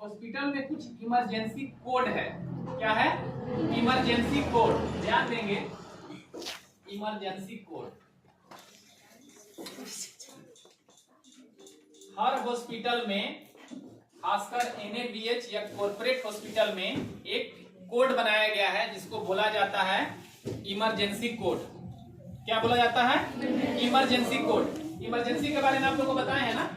Hospital में कुछ emergency code है। क्या है? Emergency code. ध्यान देंगे, इमरजेंसी कोड हर हॉस्पिटल में, खासकर एनएबीएच या कॉर्पोरेट हॉस्पिटल में एक कोड बनाया गया है जिसको बोला जाता है इमरजेंसी कोड। क्या बोला जाता है? Emergency code. इमरजेंसी के बारे में आप लोगों को बताए हैं ना,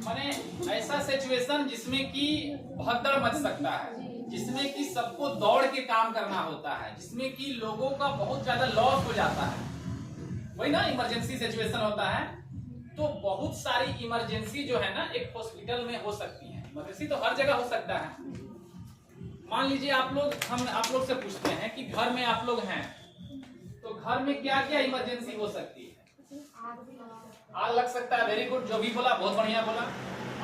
माने ऐसा सिचुएशन जिसमें कि भगदड़ मच सकता है, जिसमें कि सबको दौड़ के काम करना होता है, जिसमें कि लोगों का बहुत ज्यादा लॉस हो जाता है, वही ना इमरजेंसी सिचुएशन होता है। तो बहुत सारी इमरजेंसी जो है ना एक हॉस्पिटल में हो सकती है। इमरजेंसी तो हर जगह हो सकता है। मान लीजिए हम आप लोग से पूछते हैं कि घर में आप लोग हैं तो घर में क्या क्या इमरजेंसी हो सकती है? आग लग सकता है। वेरी गुड, जो भी बोला बहुत बढ़िया बोला।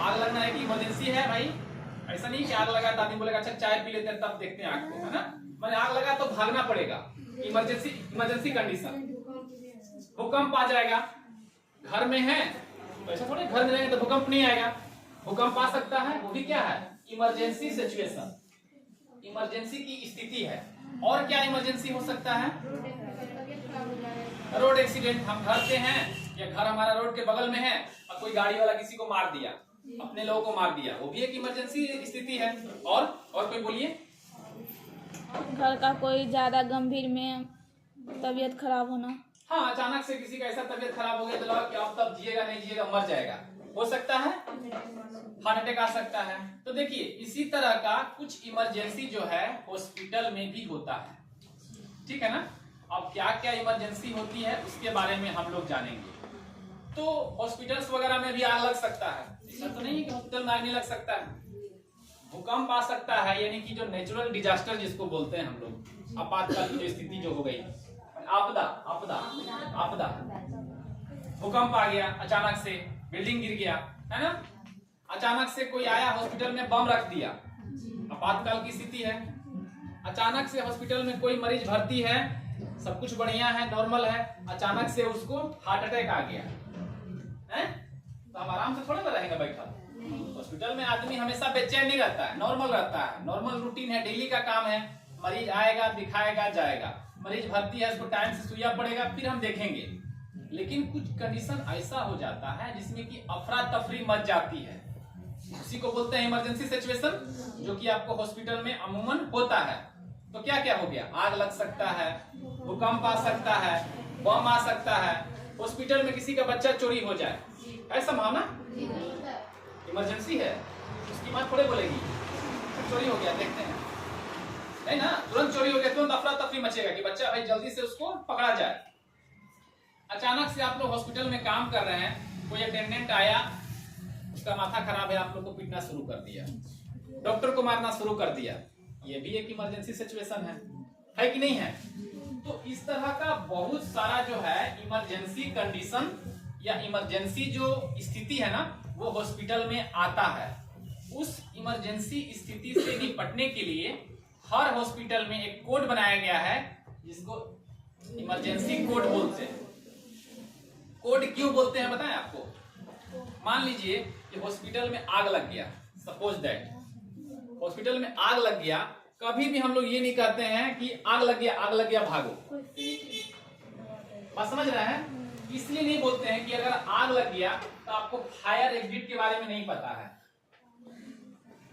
आग लगना है कि इमरजेंसी है भाई। ऐसा नहीं कि आग लगा तो आदमी बोलेगा अच्छा चाय पी लेते हैं तब देखते हैं आग को, है ना। मैंने आग लगा तो भागना पड़ेगा, इमरजेंसी कंडीशन। भूकंप आ जाएगा, घर में है तो ऐसा थोड़ी घर में रहेंगे तो भूकंप नहीं आएगा। भूकंप आ सकता है, वो भी क्या है? इमरजेंसी सिचुएशन, इमरजेंसी की स्थिति है। और क्या इमरजेंसी हो सकता है? Road accident. हम घर पे हैं या घर हमारा रोड के बगल में है और कोई गाड़ी वाला किसी को मार दिया, अपने लोगों को मार दिया, वो भी एक इमरजेंसी स्थिति है। और कोई बोलिए। घर का कोई ज्यादा गंभीर में तबीयत खराब होना। हाँ, अचानक से किसी का ऐसा तबीयत खराब हो गया तो लगा कि अब तब जिएगा नहीं जिएगा, मर जाएगा, हो सकता है। हार्ट अटैक आ सकता है। तो देखिए इसी तरह का कुछ इमरजेंसी जो है हॉस्पिटल में भी होता है, ठीक है ना। अब क्या क्या इमरजेंसी होती है उसके बारे में हम लोग जानेंगे। तो हॉस्पिटल्स वगैरह में भी आग लग सकता है, ऐसा तो नहीं है कि हॉस्पिटल में आग नहीं लग सकता है। भूकंप आ सकता है, यानी कि जो नेचुरल डिजास्टर जिसको बोलते हैं हम लोग, आपातकाल की जो स्थिति जो हो गई, आपदा आपदा आपदा। भूकंप आ गया अचानक से, बिल्डिंग गिर गया, है ना। अचानक से कोई आया हॉस्पिटल में बम रख दिया, आपातकाल की स्थिति है। अचानक से हॉस्पिटल में कोई मरीज भर्ती है, सब कुछ बढ़िया है, नॉर्मल है, अचानक से उसको हार्ट अटैक आ गया है, तो हम आराम से थोड़े ना रहेंगे बैठा। हॉस्पिटल में आदमी हमेशा बेचैन नहीं रहता है, नॉर्मल रहता है, नॉर्मल रूटीन है, डेली का काम है। मरीज आएगा, दिखाएगा, जाएगा। मरीज भर्ती है, उसको टाइम से सुइया पड़ेगा, फिर हम देखेंगे। लेकिन कुछ कंडीशन ऐसा हो जाता है जिसमें कि अफरा तफरी मच जाती है, उसी को बोलते हैं इमरजेंसी सिचुएशन, जो कि आपको हॉस्पिटल में अमूमन होता है। तो क्या क्या हो गया? आग लग सकता है, भूकंप आ सकता है, बम आ सकता है, हॉस्पिटल में किसी का बच्चा चोरी हो जाए, है संभावना, इमरजेंसी है। उसकी मां थोड़े बोलेगी चोरी हो गया, देखते हैं, नहीं ना। तुरंत चोरी हो गया, तुरंत अफरा तफरी मचेगा कि बच्चा भाई जल्दी से उसको पकड़ा जाए। अचानक से आप लोग हॉस्पिटल में काम कर रहे हैं, कोई अटेंडेंट आया, उसका माथा खराब है, आप लोग को पीटना शुरू कर दिया, डॉक्टर को मारना शुरू कर दिया, ये भी एक इमरजेंसी सिचुएशन है कि नहीं है। तो इस तरह का बहुत सारा जो है इमरजेंसी कंडीशन या इमरजेंसी जो स्थिति है ना वो हॉस्पिटल में आता है। उस इमरजेंसी स्थिति से निपटने के लिए हर हॉस्पिटल में एक कोड बनाया गया है जिसको इमरजेंसी कोड बोलते हैं। कोड क्यों बोलते हैं बताएं आपको। मान लीजिए कि हॉस्पिटल में आग लग गया, सपोज दैट हॉस्पिटल में आग लग गया, कभी भी हम लोग ये नहीं कहते हैं कि आग लग गया भागो। बात समझ रहे हैं? इसलिए नहीं बोलते हैं कि अगर आग लग गया तो आपको फायर एग्जिट के बारे में नहीं पता है।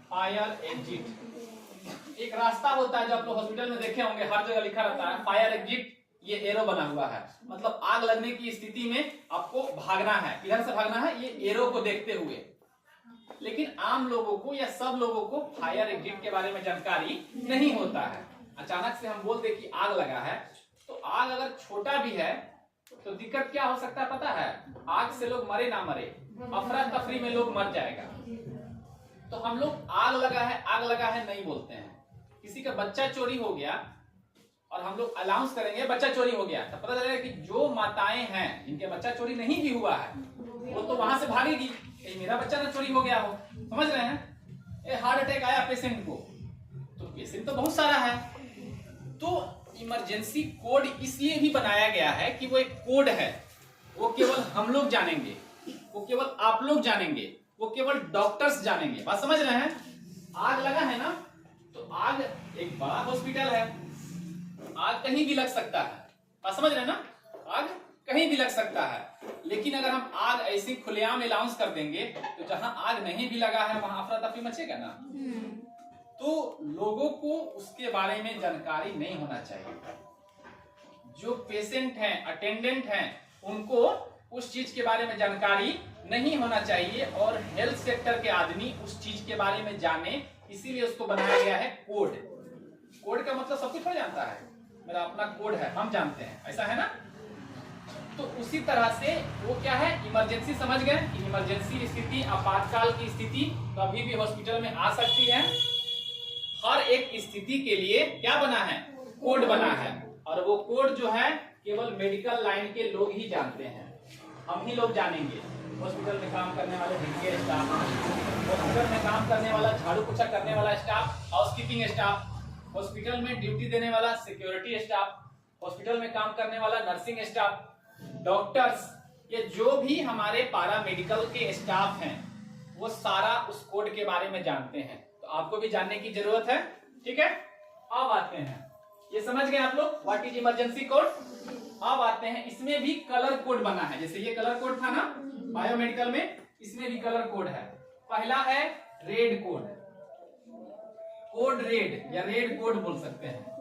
फायर एग्जिट एक रास्ता होता है जो आप लोग हॉस्पिटल में देखे होंगे, हर जगह लिखा रहता है फायर एग्जिट, ये एरो बना हुआ है, मतलब आग लगने की स्थिति में आपको भागना है। किधर से भागना है? ये एरो को देखते हुए। लेकिन आम लोगों को या सब लोगों को फायर एग्जिट के बारे में जानकारी नहीं होता है। अचानक से हम बोल दे कि आग लगा है, तो आग अगर छोटा भी है तो दिक्कत क्या हो सकता है पता है? आग से लोग मरे ना मरे, अफरा तफरी में लोग मर जाएगा। तो हम लोग आग लगा है नहीं बोलते हैं। किसी का बच्चा चोरी हो गया और हम लोग अनाउंस करेंगे बच्चा चोरी हो गया, तो पता चलेगा कि जो माताएं हैं जिनके बच्चा चोरी नहीं भी हुआ है वो तो वहां से भागेगी, मेरा बच्चा ना चोरी हो गया हो। समझ रहे हैं? हार्ट अटैक आया पेशेंट को, तो पेशेंट तो बहुत सारा है। तो इमरजेंसी कोड इसलिए भी बनाया गया है कि वो एक कोड है, वो केवल हम लोग जानेंगे, वो केवल आप लोग जानेंगे, वो केवल डॉक्टर्स जानेंगे। बात समझ रहे हैं? आग लगा है ना, तो आग एक बड़ा हॉस्पिटल है, आग कहीं भी लग सकता है। बात समझ रहे हैं ना? आग कहीं भी लग सकता है, लेकिन अगर हम आग ऐसी खुलेआम अनाउंस कर देंगे तो जहां आग नहीं भी लगा है वहां अफरा तफरी मचेगा ना। तो लोगों को उसके बारे में जानकारी नहीं होना चाहिए। जो पेशेंट हैं, अटेंडेंट हैं, उनको उस चीज के बारे में जानकारी नहीं होना चाहिए और हेल्थ सेक्टर के आदमी उस चीज के बारे में जाने, इसीलिए उसको बनाया गया है कोड। कोड का मतलब सब कुछ हो जानता है, मेरा अपना कोड है, हम जानते हैं, ऐसा है ना। तो उसी तरह से वो क्या है, इमरजेंसी। समझ गए? इमरजेंसी स्थिति, आपातकाल की स्थिति कभी भी हॉस्पिटल में आ सकती है। हर एक स्थिति के लिए क्या बना है, कोड बना है, और वो कोड जो है केवल मेडिकल लाइन के लोग ही जानते हैं, हम ही लोग जानेंगे। हॉस्पिटल में काम करने वाले भिंगे स्टाफ, हॉस्पिटल में काम करने वाला झाड़ू पोछा करने वाला स्टाफ, हाउसकीपिंग स्टाफ, हॉस्पिटल में ड्यूटी देने वाला सिक्योरिटी स्टाफ, हॉस्पिटल में काम करने वाला नर्सिंग स्टाफ, डॉक्टर्स, ये जो भी हमारे पारा मेडिकल के स्टाफ हैं वो सारा उस कोड के बारे में जानते हैं। तो आपको भी जानने की जरूरत है, ठीक है। अब आते हैं, ये समझ गए आप लोग व्हाट इज इमरजेंसी कोड। अब आते हैं, इसमें भी कलर कोड बना है, जैसे ये कलर कोड था ना बायोमेडिकल में, इसमें भी कलर कोड है। पहला है रेड कोड, कोड रेड या रेड कोड बोल सकते हैं।